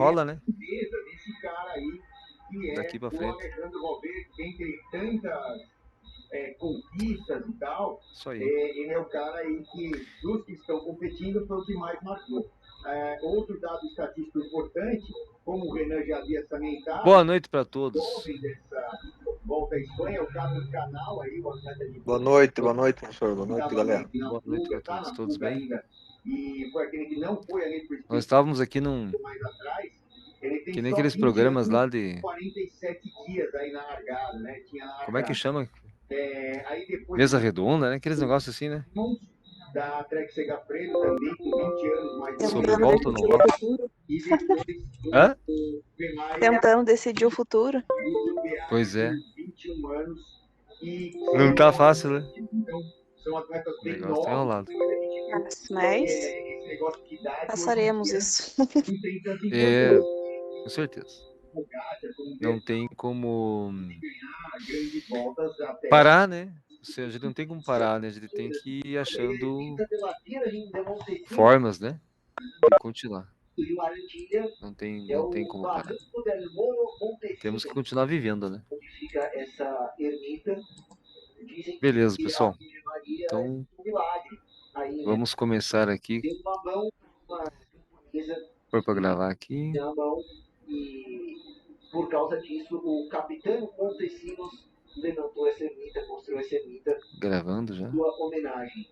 rola, né? Desse cara aí, que Daqui pra o frente. Alejandro Valverde, entre tantas conquistas e tal, Isso aí. ele é o cara aí que, dos que estão competindo, foi o que mais marcou. Outro dado estatístico importante, como o Renan já havia salientado, Boa noite para todos. jovem dessa volta à Espanha, o Carlos Canal aí, o atleta de boa noite, professor. Boa noite, galera. Boa noite para todos. Todos bem? Ainda, e foi aquele que não foi ali pro Nós estávamos aqui mais atrás. Ele tem que nem só aqueles 20 programas anos, lá de 47 dias aí na largada, né? Tinha largado. como é que chama? Aí depois Mesa redonda, né? Aqueles negócios assim, né? da Trek Segafredo também, com 20 anos mais Sobre Tentando volta ou não decidir o volta? futuro. E depois Hã? Tentando decidir o futuro. Pois é. 21 anos. E Não tá fácil, né? então, são atletas O bem negócio tá novos. enrolado. Mas Esse negócio de idade, passaremos isso. não tem tanta É, importância. com certeza. Como Não tem como ganhar grandes voltas até parar, né? Ou seja, a gente não tem como parar, né? A gente tem que ir achando formas, né? De continuar. Não tem como parar. Temos que continuar vivendo, né? Beleza, pessoal. Então, vamos começar aqui. Foi para gravar aqui. E por causa disso, o capitão Montesinos levantou essa ermita, construiu essa ermita. Gravando já. Sua homenagem.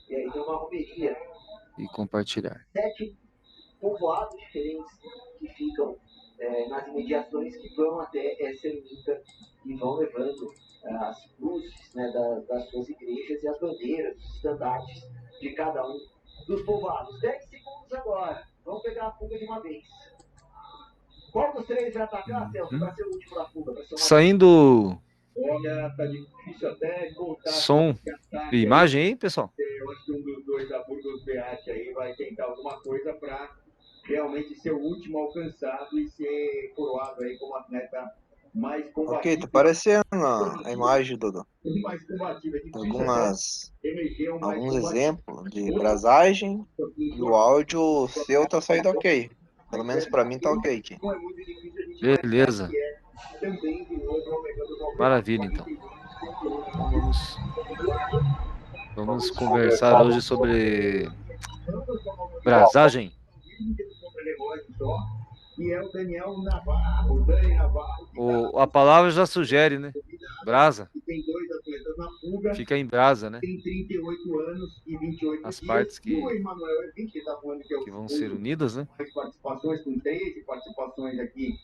E aí tem uma romeria. E compartilhar. 7 povoados diferentes que ficam nas imediações, que vão até essa ermita e vão levando as cruzes, né, das suas igrejas e as bandeiras, os estandartes de cada um dos povoados. 10 segundos agora. Vamos pegar a fuga de uma vez. Qual dos três vai atacar, Celso, para ser o último da fuga? Saindo Olha, tá difícil até contar. som e imagem aí, pessoal? Eu acho que um dos dois da Burgos Beat aí vai tentar alguma coisa para realmente ser o último alcançado e ser coroado aí como atleta mais combativo. Ok, tá aparecendo a imagem, Dudu. Mais combativo. Alguns exemplos de brasagem e o áudio seu tá saindo ok. Pelo menos pra mim tá ok aqui. Beleza. Maravilha, então. Então vamos conversar hoje sobre brasagem. A palavra já sugere, né? Brasa. Fica em brasa, né? As partes que vão ser unidas, né? Participações com 13 participações aqui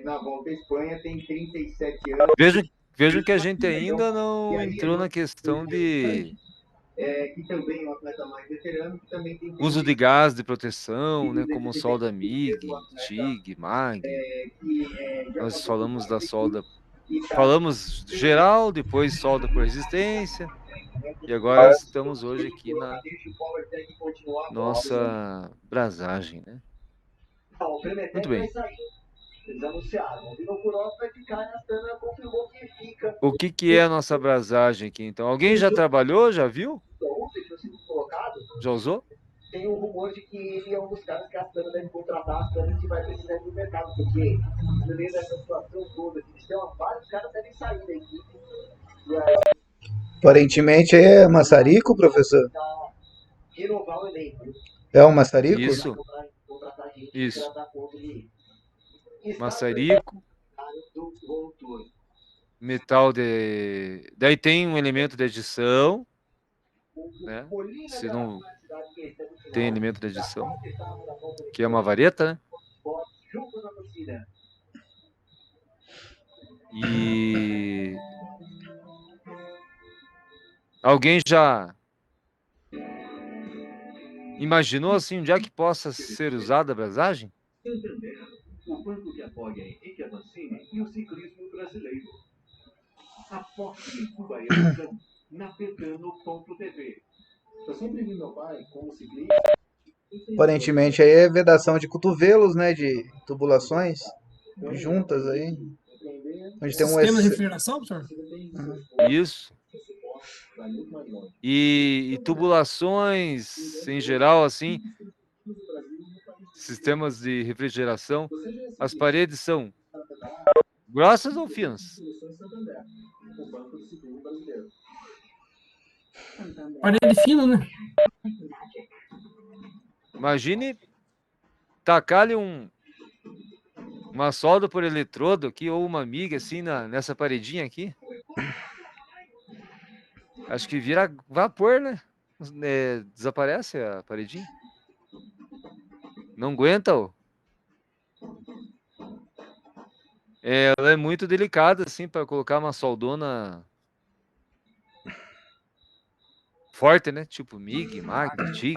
na Volta à Espanha, tem 37 anos. Vejam que a gente ainda não entrou na questão de que também é um atleta mais veterano, que também tem uso de gás de proteção, né? Como solda MIG, TIG, MAG. Nós falamos da solda, falamos geral, depois solda por resistência. E agora estamos hoje aqui na nossa brasagem, né? Muito bem. Eles anunciaram, o Vino Curó vai ficar e a Astana confirmou que fica. O que é a nossa brasagem aqui, então? Alguém já trabalhou, já viu? Ontem tinha sido colocado. Já usou? Tem um rumor de que ele é um dos caras que a Astana deve contratar, a Astana que vai precisar ir no mercado, porque no meio dessa situação toda, que eles têm vários caras devem sair da equipe. Aparentemente é maçarico, professor? Renovar o elenco. É um maçarico? Isso. Isso. Maçarico. Metal de... Daí tem um elemento de adição, né? Se não tem elemento de adição, que é uma vareta, né? E alguém já imaginou assim onde é que possa ser usada a brasagem? O banco que apoia a Henrique Avancini e o ciclismo brasileiro. Aposte em sua emoção na Betano.tv. Eu sempre vi meu pai como ciclista. Aparentemente aí é vedação de cotovelos, né? De tubulações juntas aí. Onde tem Sistema de refrigeração, professor? Isso. E tubulações em geral, assim, sistemas de refrigeração, as paredes são grossas ou finas? Parede fina, né? Imagine tacar-lhe uma solda por eletrodo aqui, ou uma miga assim nessa paredinha aqui. Acho que vira vapor, né? Desaparece a paredinha. Não aguenta, ó. Ela é muito delicada, assim, para colocar uma soldona forte, né? Tipo MIG, MAG, TIG.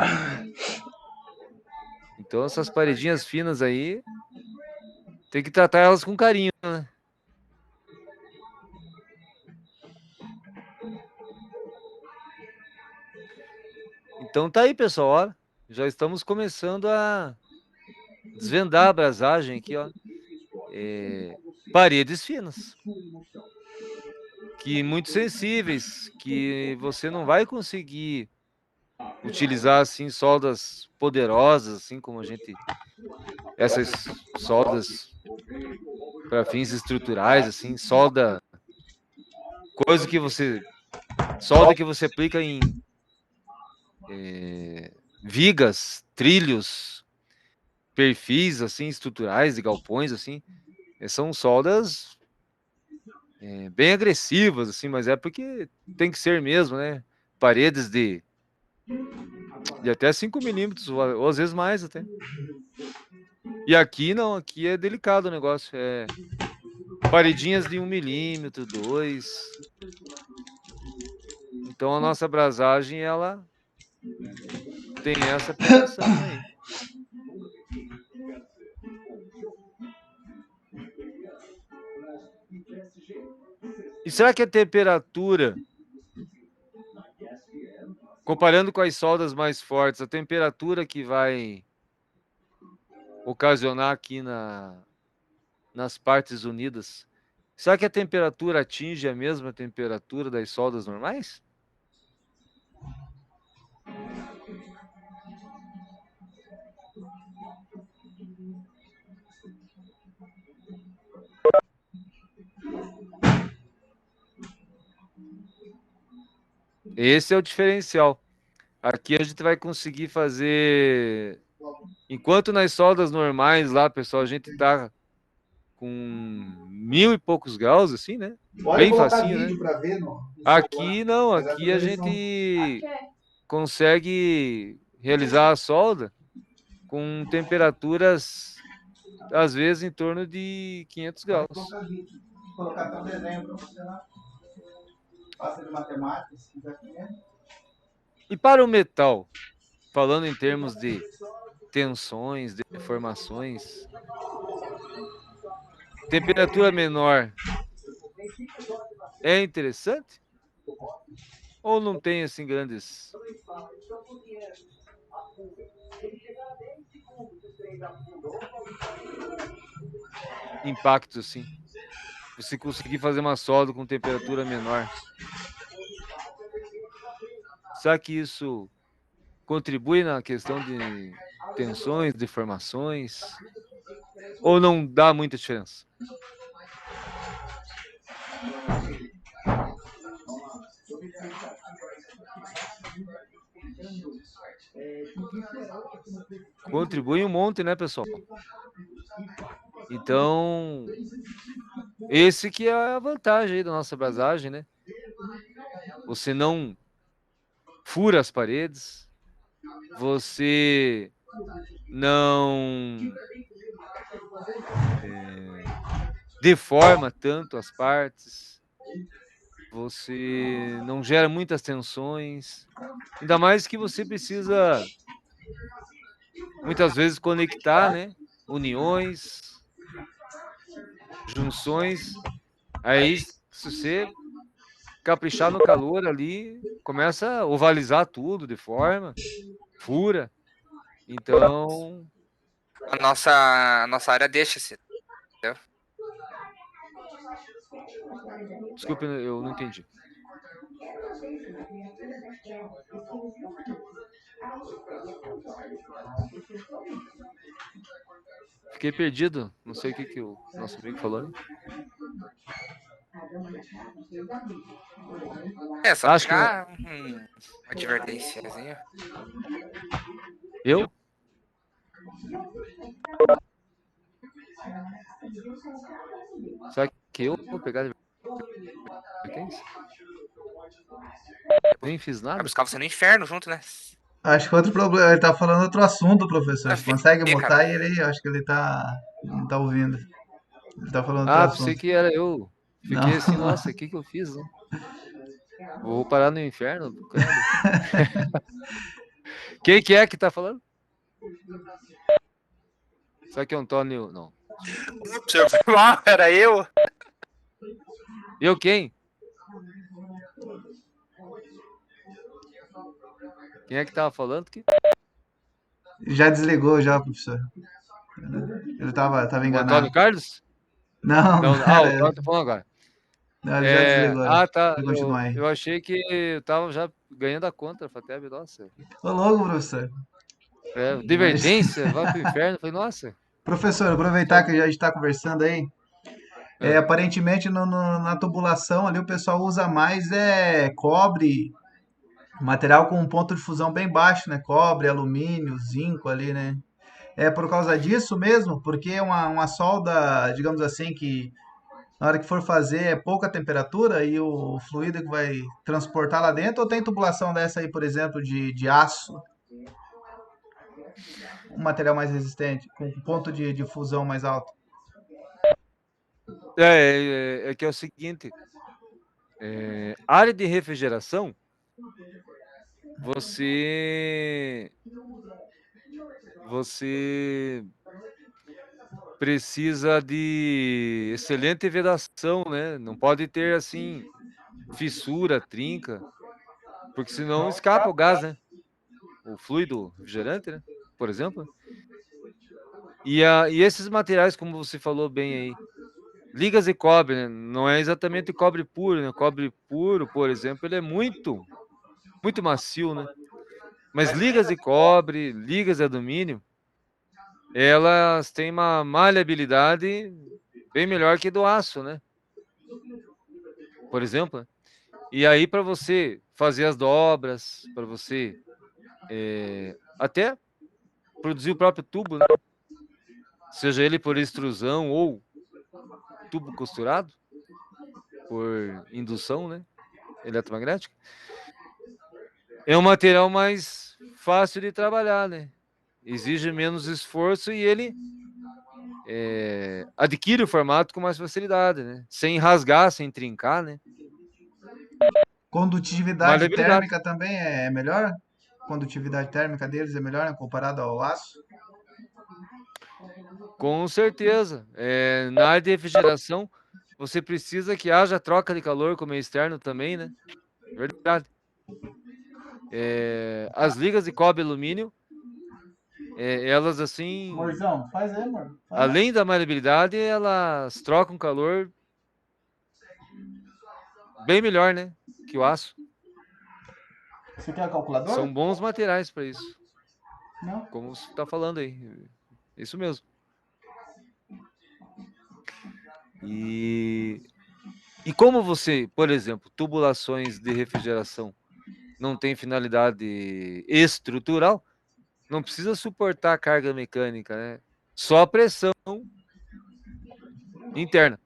Então essas paredinhas finas aí, tem que tratar elas com carinho, né? Então tá aí, pessoal, ó. Já estamos começando a desvendar a abrasagem aqui, ó. Paredes finas. Que muito sensíveis, que você não vai conseguir utilizar assim soldas poderosas, assim como essas soldas para fins estruturais, assim, solda que você aplica em vigas, trilhos, perfis assim estruturais de galpões, assim, são soldas bem agressivas, assim, mas é porque tem que ser mesmo, né? Paredes de até 5 milímetros, ou às vezes mais até. E aqui não, aqui é delicado o negócio. Paredinhas de 1 milímetro, 2. Então a nossa abrasagem, ela tem essa aplicação aí. E será que a temperatura, comparando com as soldas mais fortes, a temperatura que vai ocasionar aqui nas partes unidas, será que a temperatura atinge a mesma temperatura das soldas normais? Esse é o diferencial. Aqui a gente vai conseguir fazer... Enquanto nas soldas normais lá, pessoal, a gente tá com 1000 e poucos graus, assim, né? Pode Bem colocar facinho, né? vídeo para ver no celular, Aqui não, mas a aqui a televisão. gente consegue realizar a solda com temperaturas, às vezes, em torno de 500 Pode graus. colocar vídeo. Colocar até um desenho para você lá. Passa de matemática, se quiser comer. E para o metal, falando em termos de tensões, deformações, temperatura menor é interessante? Ou não tem, assim, grandes impactos, assim? Você conseguir fazer uma solda com temperatura menor. Será que isso contribui na questão de tensões, deformações? Ou não dá muita diferença? Contribui um monte, né, pessoal? Então, esse que é a vantagem aí da nossa abrasagem, né? Você não fura as paredes, você não deforma tanto as partes, você não gera muitas tensões, ainda mais que você precisa muitas vezes conectar, né? Uniões, junções. Aí, se você caprichar no calor ali, começa a ovalizar tudo, deforma, fura. Então, A nossa área deixa esse, entendeu? desculpe, eu não entendi. Fiquei perdido. Não sei o que o nosso amigo falou. É, só Acho que pegar uma advertênciazinha. eu? Será que eu vou pegar advertência? Nem fiz Vai nada. buscar você no inferno junto, né? Acho que outro problema, ele tá falando outro assunto, professor. Você consegue feio, mutar cara. ele aí? Eu acho que ele não tá ouvindo. Ele tá falando outro Ah, pensei assunto. que era eu. Não, Fiquei assim, não. nossa, o que eu fiz, né? Vou parar no inferno, credo. Quem que é que tá falando? Será que é o Antônio? Não. Era eu? Eu quem? Quem é que tava falando? Já desligou já, professor. Ele tava O enganado. Antônio Carlos? Não, Não, não o era ele. Antônio tá falando agora. Não, ele já desligou. Tá. Pode continuar aí. Eu achei que eu tava já ganhando a contra, Fateb, nossa. Ô, louco, professor. Mas, Advertência, vai pro inferno. Falei, nossa. professor, aproveitar que a gente está conversando aí. Ah, Aparentemente na tubulação ali o pessoal usa mais cobre, material com um ponto de fusão bem baixo, né? Cobre, alumínio, zinco ali, né? É por causa disso mesmo, porque é uma solda, digamos assim, que na hora que for fazer é pouca temperatura e o fluido que vai transportar lá dentro, ou tem tubulação dessa aí, por exemplo, de aço, um material mais resistente, com ponto de fusão mais alto? é que é o seguinte. Área de refrigeração, você precisa de excelente vedação, né? Não pode ter assim fissura, trinca, porque senão escapa o gás, né? O fluido refrigerante, né? Por exemplo. E esses materiais, como você falou bem aí, ligas de cobre, né? Não é exatamente cobre puro, né? Cobre puro, por exemplo, ele é muito macio, né? Mas ligas de cobre, ligas de alumínio, elas têm uma maleabilidade bem melhor que do aço, né? Por exemplo. Né? E aí, para você fazer as dobras, para você até produzir o próprio tubo, né? Seja ele por extrusão ou tubo costurado, por indução, né? Eletromagnética, é um material mais fácil de trabalhar, né? Exige menos esforço e ele adquire o formato com mais facilidade, né? Sem rasgar, sem trincar, né? Condutividade Maleabilidade. térmica também é melhor? Condutividade térmica deles é melhor, né, comparado ao aço? Com certeza. Na área de refrigeração, você precisa que haja troca de calor com o meio externo também, né? Verdade. As ligas de cobre e alumínio, elas assim, Amorzão, faz aí, amor. Faz. além da maleabilidade, elas trocam calor bem melhor, né? Que o aço. Você quer a calculadora? São bons materiais para isso. Não. Como você está falando aí. Isso mesmo. E como você, por exemplo, tubulações de refrigeração não tem finalidade estrutural, não precisa suportar carga mecânica, né? Só a pressão interna,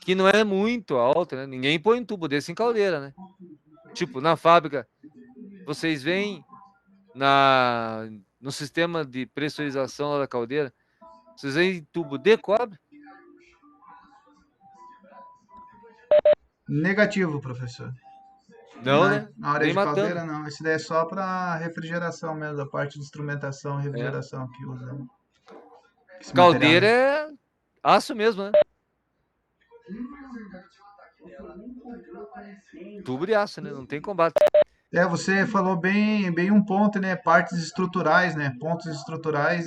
que não é muito alta, né? Ninguém põe um tubo desse em caldeira, né? Tipo, na fábrica, vocês veem no sistema de pressurização lá da caldeira, vocês veem tubo de cobre? Negativo, professor. Não, né? Na área Nem de matando. caldeira, não. Esse daí é só para refrigeração mesmo, a parte de instrumentação e refrigeração que usa. Esse Caldeira material. é aço mesmo, né? Tubo de aço, né? Não tem combate. Você falou bem um ponto, né? Partes estruturais, né? Pontos estruturais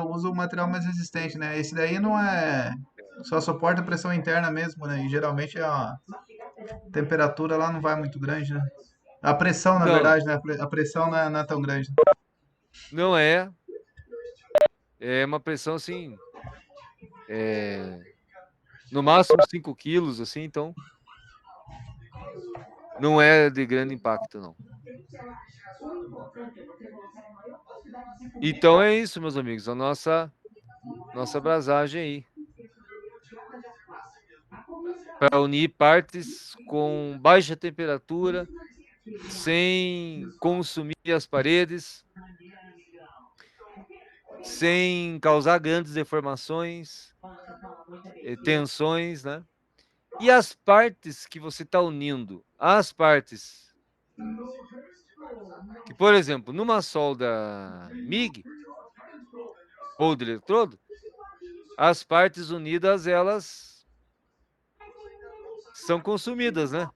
usa o material mais resistente, né? Esse daí não é. Só suporta a pressão interna mesmo, né? E geralmente a temperatura lá não vai muito grande, né? A pressão, na Não, verdade, né? A pressão não é tão grande. Não é. É uma pressão assim. No máximo 5 quilos, assim, então. Não é de grande impacto, não. Então é isso, meus amigos. A nossa brasagem aí. Para unir partes com baixa temperatura, sem consumir as paredes, sem causar grandes deformações, tensões, né? E as partes que você está unindo, as partes que, por exemplo, numa solda MIG ou de eletrodo, as partes unidas, elas são consumidas, né?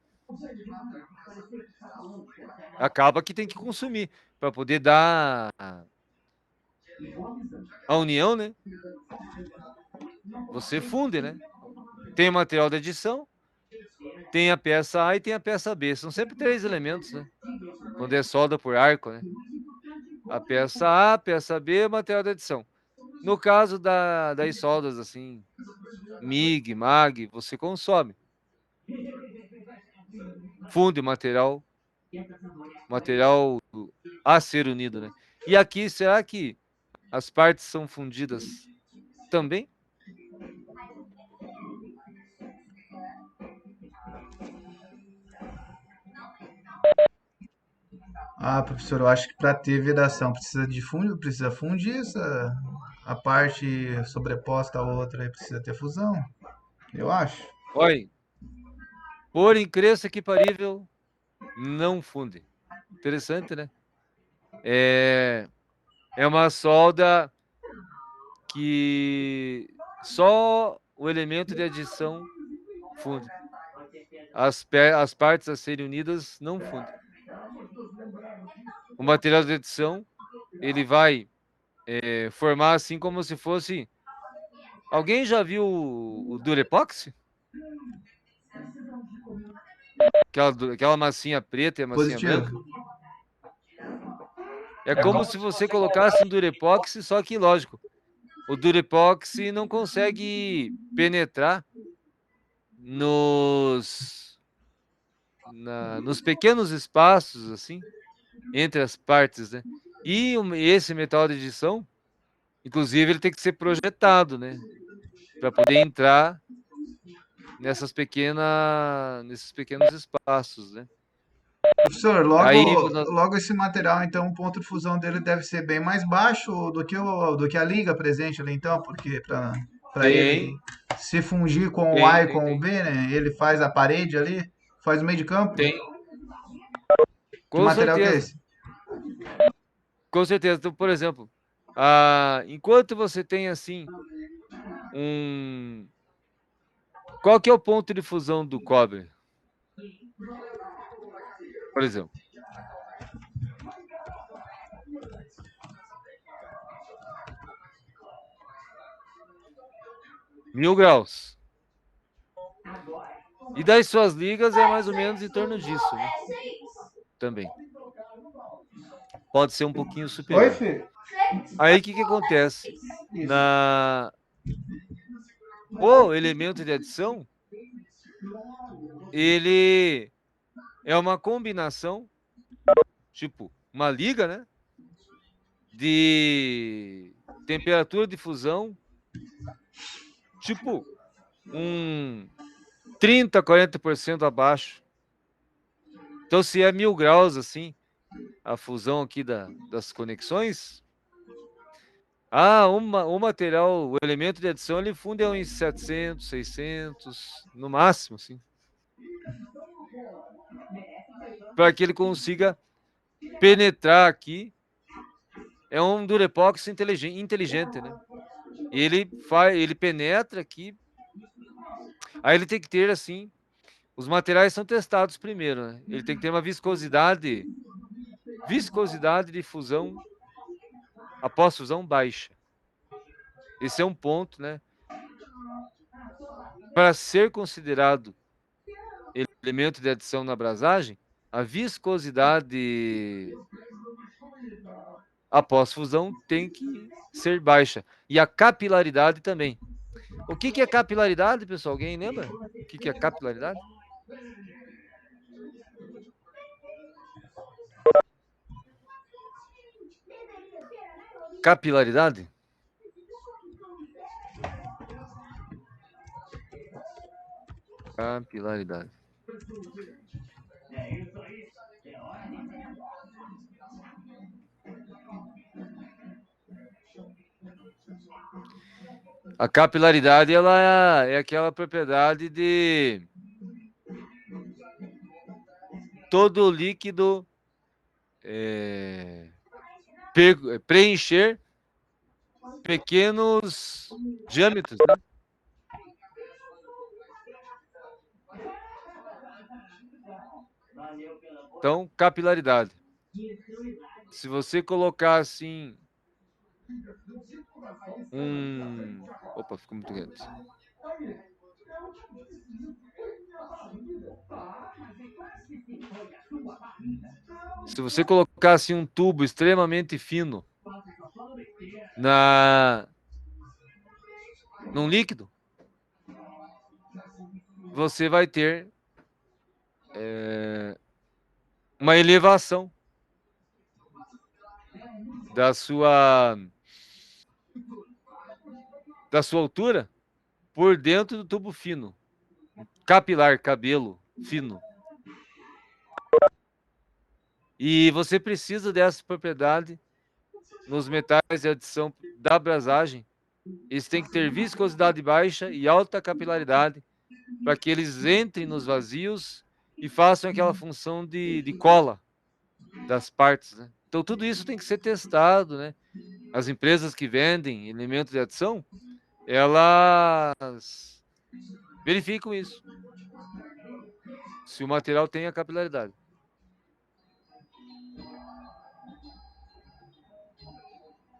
Acaba que tem que consumir para poder dar a união, né? Você funde, né? Tem o material de adição, tem a peça A e tem a peça B. São sempre 3 elementos, né? Quando é solda por arco, né? A peça A, a peça B, o material de adição. No caso das soldas, assim, MIG, MAG, você consome. Funde o material a ser unido, né? E aqui, será que as partes são fundidas também? Ah, professor, eu acho que para ter vedação precisa fundir a parte sobreposta à outra, aí precisa ter fusão, eu acho. Olha, por incrível que parível, não funde. Interessante, né? É uma solda que só o elemento de adição funde. As partes a serem unidas não fundem. O material de adição, ele vai formar assim como se fosse... Alguém já viu o Durepoxi? Aquela massinha preta e a massinha branca? Positivo. É como se você colocasse um Durepoxi, só que, lógico, o Durepoxi não consegue penetrar nos pequenos espaços, assim, entre as partes, né? E esse metal de adição, inclusive, ele tem que ser projetado, né? Para poder entrar nesses pequenos espaços, né? Professor, Aí, logo esse material, então, o ponto de fusão dele deve ser bem mais baixo do que a liga presente ali, então, porque para ele tem, se fungir com o tem, A e tem, com o tem, B, né? Ele faz a parede ali, faz o meio de campo. tem, Que com material que é certeza, esse? com certeza. Então, por exemplo, enquanto você tem, assim, qual que é o ponto de fusão do cobre? Por exemplo. Mil graus. E das suas ligas é mais ou menos em torno disso, né? Também. Pode ser um pouquinho Oi, superior. filho. Aí, o que acontece? O elemento de adição, ele é uma combinação, tipo, uma liga, né? De temperatura de fusão, tipo, 30, 40% abaixo. Então, se é 1000 graus, assim, a fusão aqui das conexões, o material, o elemento de adição, ele funde a uns 700, 600, no máximo, assim. Para que ele consiga penetrar aqui. É um Durepox inteligente, né? Ele penetra aqui. Aí ele tem que ter, assim, os materiais são testados primeiro, né? Ele tem que ter uma viscosidade de fusão após fusão baixa. Esse é um ponto, né? Para ser considerado elemento de adição na brasagem, a viscosidade após fusão tem que ser baixa. E a capilaridade também. O que é capilaridade, pessoal? Alguém lembra? O que é capilaridade? Capilaridade? Capilaridade. A capilaridade, ela é aquela propriedade de todo líquido preencher pequenos diâmetros, né? Então, capilaridade. Se você colocar assim Opa, ficou muito grande. Se você colocar assim um tubo extremamente fino num líquido, você vai ter uma elevação da sua altura por dentro do tubo fino. Capilar, cabelo fino. E você precisa dessa propriedade nos metais de adição da brasagem. Eles têm que ter viscosidade baixa e alta capilaridade para que eles entrem nos vazios e façam aquela função de cola das partes, né? Então tudo isso tem que ser testado, né? As empresas que vendem elementos de adição, elas verificam isso. Se o material tem a capilaridade.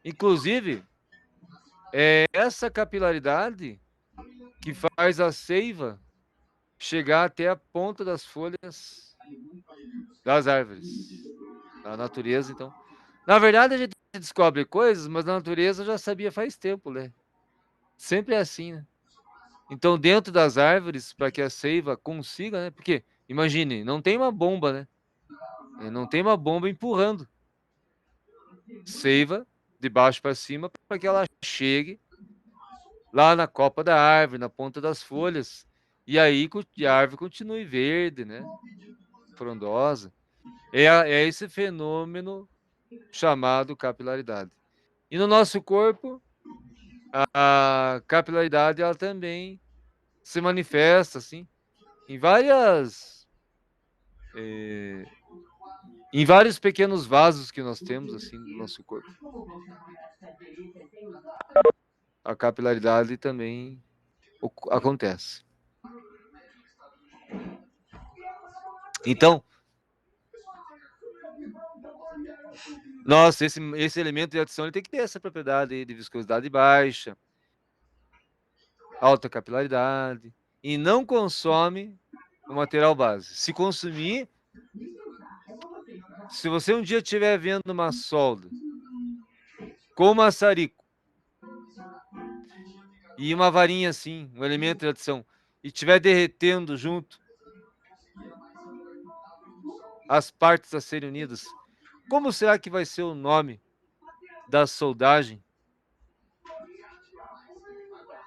Inclusive, é essa capilaridade que faz a seiva chegar até a ponta das folhas das árvores. Na natureza, então. Na verdade, a gente descobre coisas, mas na natureza já sabia faz tempo, né? Sempre é assim, né? Então, dentro das árvores, para que a seiva consiga, né? Porque, imagine, não tem uma bomba, né? Não tem uma bomba empurrando seiva de baixo para cima para que ela chegue lá na copa da árvore, na ponta das folhas, e aí a árvore continue verde, né? Frondosa. É esse fenômeno chamado capilaridade. E no nosso corpo, a capilaridade ela também se manifesta assim em vários pequenos vasos que nós temos assim no nosso corpo. A capilaridade também acontece. Então, nossa, esse elemento de adição ele tem que ter essa propriedade de viscosidade baixa, alta capilaridade, e não consome o material base. Se consumir, se você um dia estiver vendo uma solda com maçarico e uma varinha assim, um elemento de adição, e estiver derretendo junto as partes a serem unidas, como será que vai ser o nome da soldagem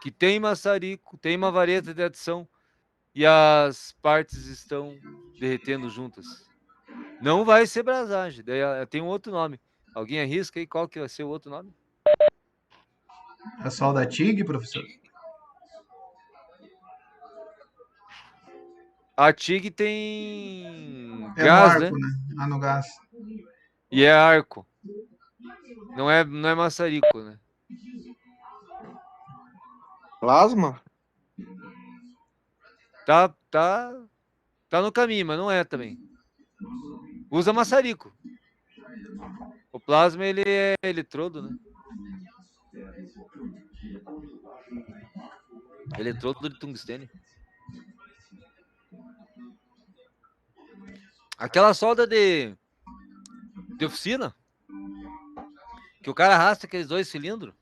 que tem maçarico, tem uma vareta de adição e as partes estão derretendo juntas? Não vai ser brasagem, daí tem um outro nome. Alguém arrisca aí qual que vai ser o outro nome? A solda TIG, professor? A TIG tem É no gás, arco, né? né? Ah, no gás. E é arco. Não é maçarico, né? Plasma? Tá no caminho, mas não é também. Usa maçarico. O plasma, ele é eletrodo, né? Eletrodo de tungstênio. Aquela solda de oficina, Que o cara arrasta aqueles 2 cilindros.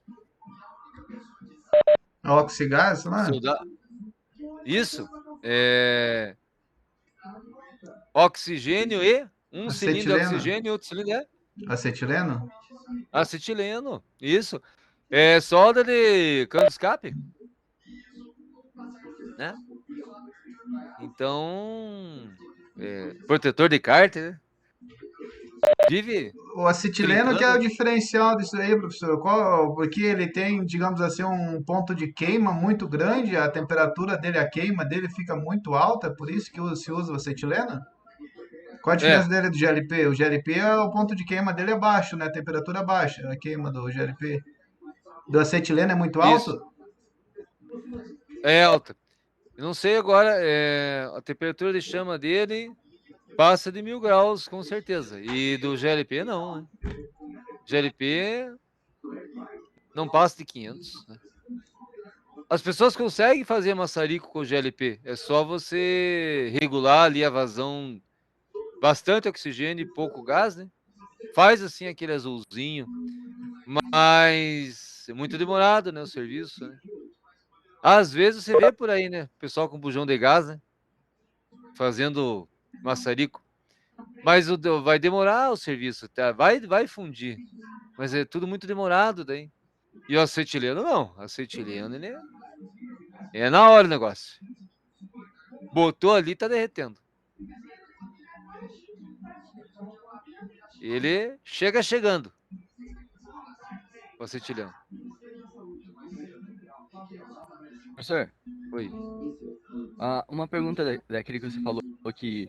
Oxigás lá? Isso. Oxigênio e um cilindro é Acetileno? oxigênio e outro cilindro é Acetileno? acetileno. Isso. É solda de cano de escape. Né? Então, protetor de cárter, né? Vive O acetileno que é o trincando. diferencial disso aí, professor. Porque ele tem, digamos assim, um ponto de queima muito grande, a temperatura dele, a queima dele fica muito alta, por isso que se usa o acetileno? Qual a diferença É, dele do GLP? O GLP, o ponto de queima dele é baixo, né? A temperatura é baixa, a queima do GLP. Do acetileno é muito alto? isso. É alta. Eu não sei agora, a temperatura de chama dele passa de 1000 graus, com certeza. E do GLP, não, né? GLP não passa de 500, né? As pessoas conseguem fazer maçarico com o GLP. É só você regular ali a vazão, bastante oxigênio e pouco gás, né? Faz assim aquele azulzinho, mas é muito demorado, né, o serviço, né? Às vezes você vê por aí, né, pessoal com bujão de gás, né, fazendo maçarico. Mas vai demorar o serviço, tá? Vai fundir, mas é tudo muito demorado daí. E o acetileno não, acetileno ele é na hora o negócio. Botou ali, tá derretendo. Ele chega chegando. O acetileno. Professor, Oi. uma pergunta daquele que você falou que,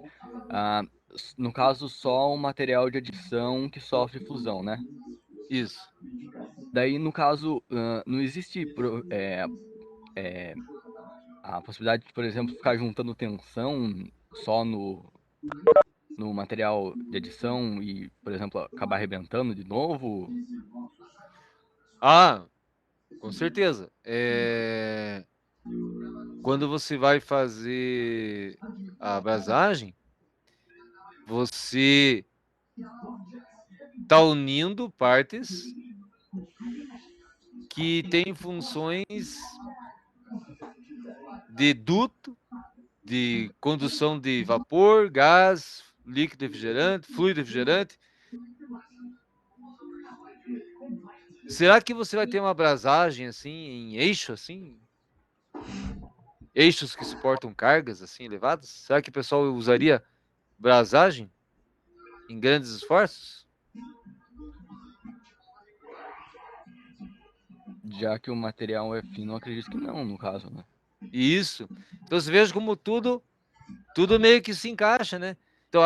no caso, só um material de adição que sofre fusão, né? Isso. Daí, no caso, não existe a possibilidade de, por exemplo, ficar juntando tensão só no material de adição e, por exemplo, acabar arrebentando de novo? Ah, com certeza. Quando você vai fazer a abrasagem, você está unindo partes que têm funções de duto, de condução de vapor, gás, líquido refrigerante, fluido refrigerante. Será que você vai ter uma abrasagem assim, em eixo, assim? Eixos que suportam cargas assim elevadas? Será que o pessoal usaria brasagem em grandes esforços? Já que o material é fino, acredito que não, no caso, né? Isso. Então você veja como tudo meio que se encaixa, né? Então,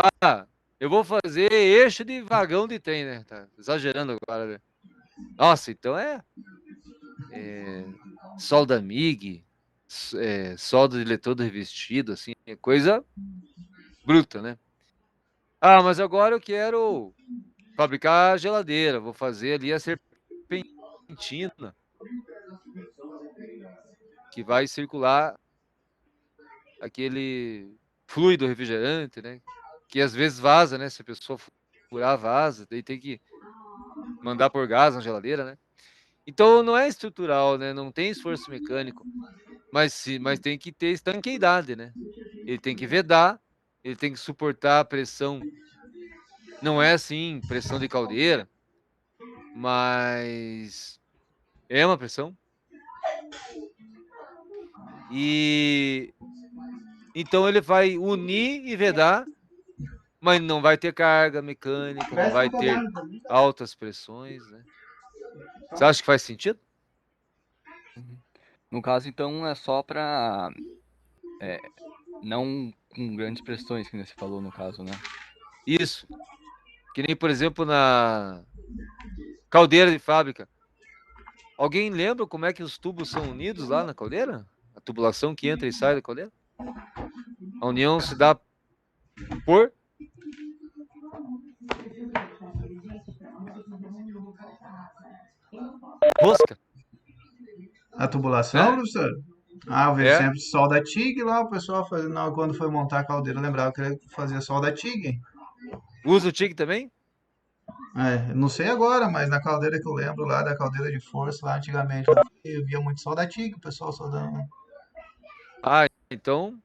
eu vou fazer eixo de vagão de trem, né? Tá exagerando agora, né? Nossa, então solda MIG, solda de eletrodo revestido, assim, é coisa bruta, né? Mas agora eu quero fabricar geladeira, vou fazer ali a serpentina que vai circular aquele fluido refrigerante, né? Que às vezes vaza, né? Se a pessoa furar, vaza, daí tem que mandar por gás na geladeira, né? Então não é estrutural, né? Não tem esforço mecânico, mas tem que ter estanqueidade, né? Ele tem que vedar, ele tem que suportar a pressão. Não é assim, pressão de caldeira, mas é uma pressão. E então ele vai unir e vedar, mas não vai ter carga mecânica, não vai ter altas pressões, né? Você acha que faz sentido? No caso, então, é só para não com grandes pressões, que nem você falou no caso, né? Isso. Que nem, por exemplo, na caldeira de fábrica. Alguém lembra como é que os tubos são unidos lá na caldeira? A tubulação que entra e sai da caldeira? A união se dá por rosca. A tubulação, professor? Eu vejo É. sempre solda TIG lá, o pessoal fazendo, quando foi montar a caldeira, eu lembrava que ele fazia solda TIG. Usa o TIG também? Não sei agora, mas na caldeira que eu lembro lá, da caldeira de força, lá antigamente, lá, eu via muito sol da TIG, o pessoal soldando. Ah, então,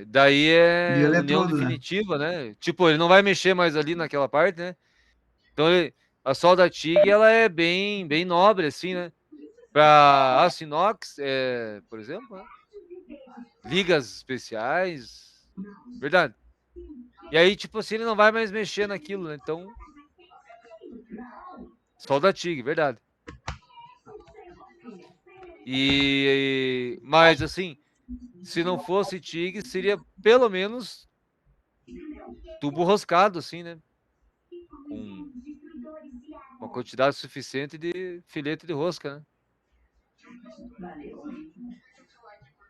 daí E é união eletrodo, né? definitiva, né? Tipo, ele não vai mexer mais ali naquela parte, né? Então, a solda TIG, ela é bem nobre, assim, né? Para aço inox, por exemplo, né? Ligas especiais, verdade. E aí, tipo assim, ele não vai mais mexer naquilo, né? Então, solda TIG, verdade. Mas assim, se não fosse TIG, seria pelo menos tubo roscado, assim, né? Com uma quantidade suficiente de filete de rosca, né?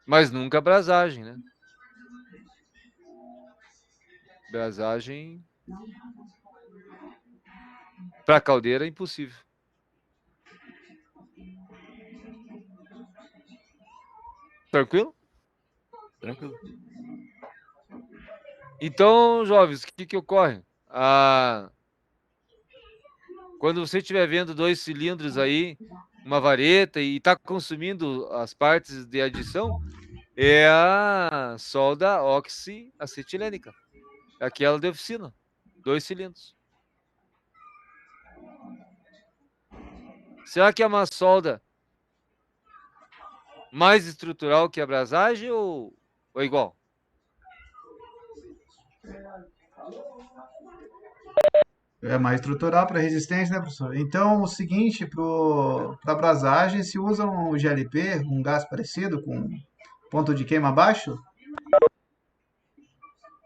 Mas nunca brasagem, né? Brasagem para caldeira é impossível. Tranquilo? Tranquilo. Então, jovens, o que ocorre? Quando você estiver vendo 2 cilindros aí, uma vareta e está consumindo as partes de adição, é a solda oxiacetilênica, aquela de oficina, 2 cilindros. Será que é uma solda mais estrutural que a brasagem ou igual? É mais estrutural para resistência, né, professor? Então, o seguinte, para brasagem, se usa um GLP, um gás parecido, com ponto de queima baixo,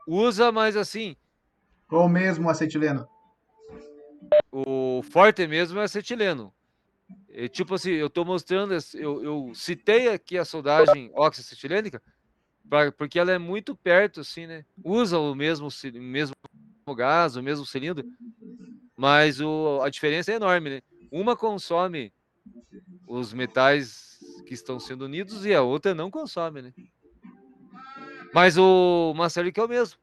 Usa, mas assim, ou mesmo acetileno? o forte mesmo é acetileno. Tipo assim, eu estou mostrando, eu citei aqui a soldagem oxiacetilênica, porque ela é muito perto, assim, né? Usa o mesmo gás, o mesmo cilindro, mas a diferença é enorme, né? Uma consome os metais que estão sendo unidos e a outra não consome, né? Mas o maçarico é o mesmo.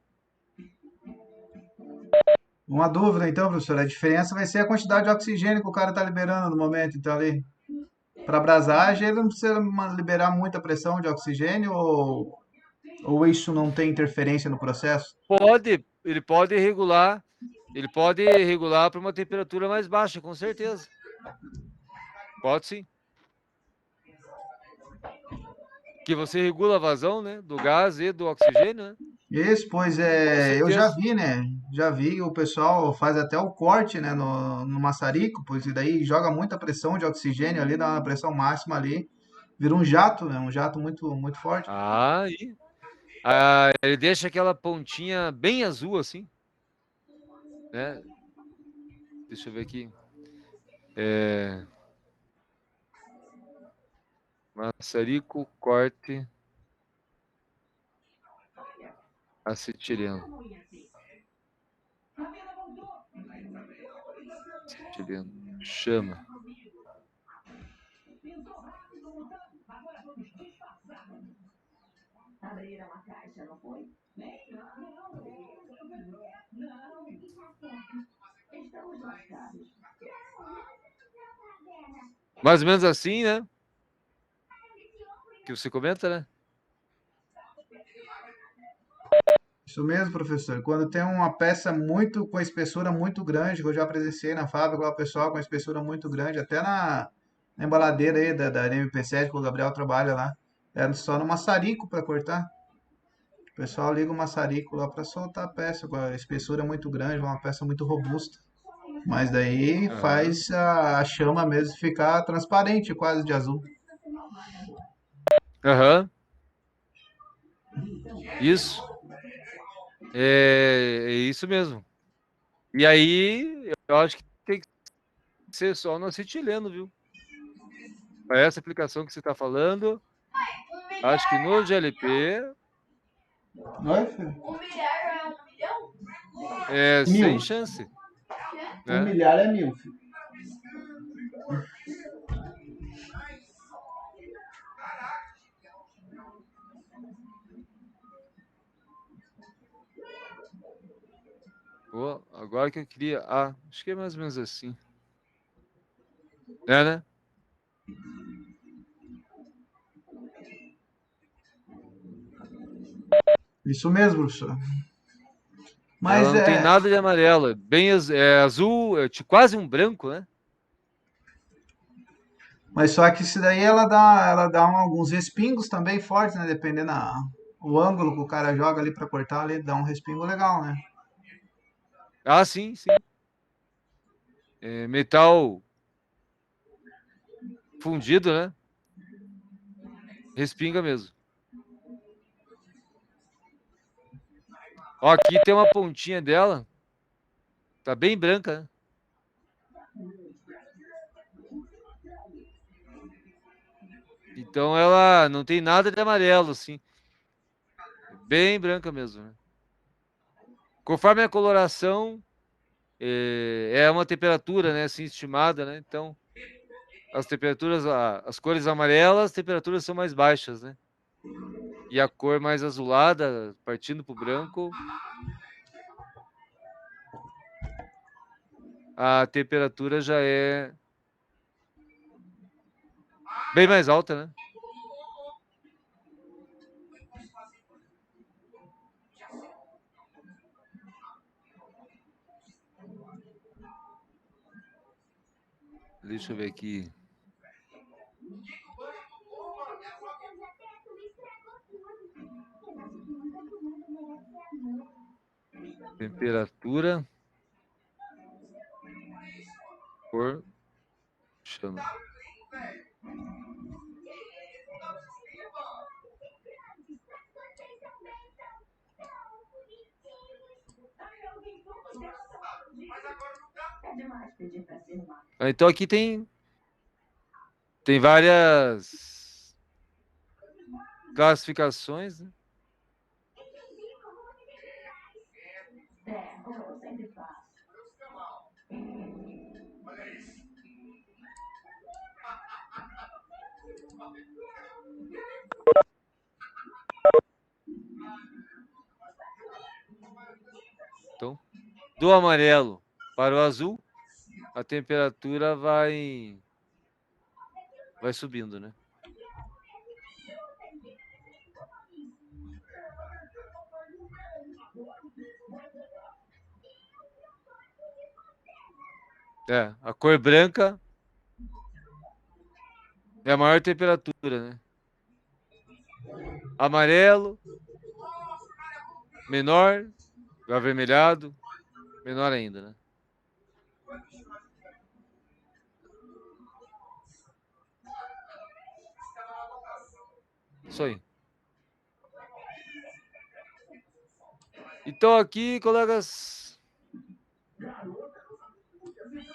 Uma dúvida, então, professor, a diferença vai ser a quantidade de oxigênio que o cara está liberando no momento, então, ali. Para brasagem, ele não precisa liberar muita pressão de oxigênio ou isso não tem interferência no processo? Ele pode regular para uma temperatura mais baixa, com certeza. Pode sim. Que você regula a vazão, né, do gás e do oxigênio, né? Isso, pois Com é, eu já certeza. vi, né? Já vi o pessoal faz até o corte, né, no maçarico, pois e daí joga muita pressão de oxigênio ali, dá uma pressão máxima ali, vira um jato, né? Um jato muito forte. Ele deixa aquela pontinha bem azul assim, né? Deixa eu ver aqui. Maçarico corte acetileno. Acetileno. Chama. Mais ou menos assim, né? Que você comenta, né? Isso mesmo, professor. Quando tem uma peça muito com espessura muito grande, que eu já presenciei na fábrica, lá o pessoal com espessura muito grande, até na embaladeira aí da MP7 que o Gabriel trabalha lá, é só no maçarico para cortar. O pessoal liga o maçarico lá para soltar a peça, com a espessura muito grande, uma peça muito robusta. Mas daí Aham. faz a chama mesmo ficar transparente, quase de azul. Aham. Isso. É isso mesmo. E aí, eu acho que tem que ser só no acetileno, viu? Para essa aplicação que você está falando, acho que no GLP Oi, filho? é Mil. sem chance, Um né? milhar é mil, filho. Pô, agora que eu queria... Ah, acho que é mais ou menos assim. É, né? Isso mesmo, professor. Ela Mas não tem é. nada de amarelo. É bem é azul, é quase um branco, né? Mas só que isso daí ela dá alguns respingos também fortes, né? Dependendo o ângulo que o cara joga ali pra cortar, ali dá um respingo legal, né? Ah, sim, sim. É metal fundido, né? Respinga mesmo. Ó, aqui tem uma pontinha dela. Tá bem branca, né? Então ela não tem nada de amarelo, assim. Bem branca mesmo, né? Conforme a coloração, é uma temperatura, né? Assim, estimada, né? Então, as temperaturas, as cores amarelas, as temperaturas são mais baixas, né? E a cor mais azulada, partindo pro branco, a temperatura já é bem mais alta, né? Deixa eu ver aqui. Temperatura, cor, chama. Então aqui tem várias classificações, né? Então, do amarelo para o azul, a temperatura vai subindo, né? É, a cor branca é a maior temperatura, né? Amarelo, menor, avermelhado, menor ainda, né? Isso aí. Então aqui, colegas,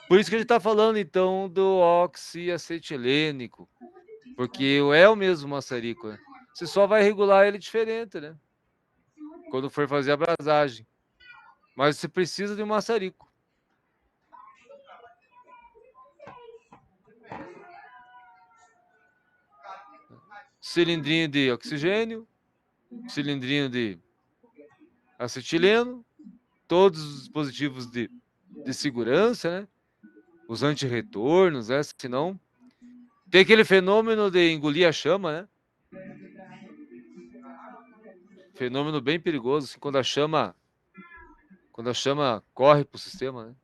por isso que a gente tá falando então do oxiacetilênico, porque é o mesmo maçarico, né? Você só vai regular ele diferente, né? Quando for fazer a brasagem. Mas você precisa de um maçarico. Cilindrinho de oxigênio, cilindrinho de acetileno, todos os dispositivos de segurança, né? Os antirretornos, né? Senão tem aquele fenômeno de engolir a chama, né? Fenômeno bem perigoso, assim, quando a chama corre pro sistema, né?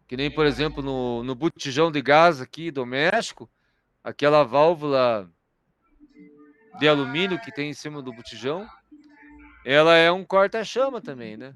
Que nem, por exemplo, no botijão de gás aqui doméstico, aquela válvula de alumínio que tem em cima do botijão, ela é um corta-chama também, né?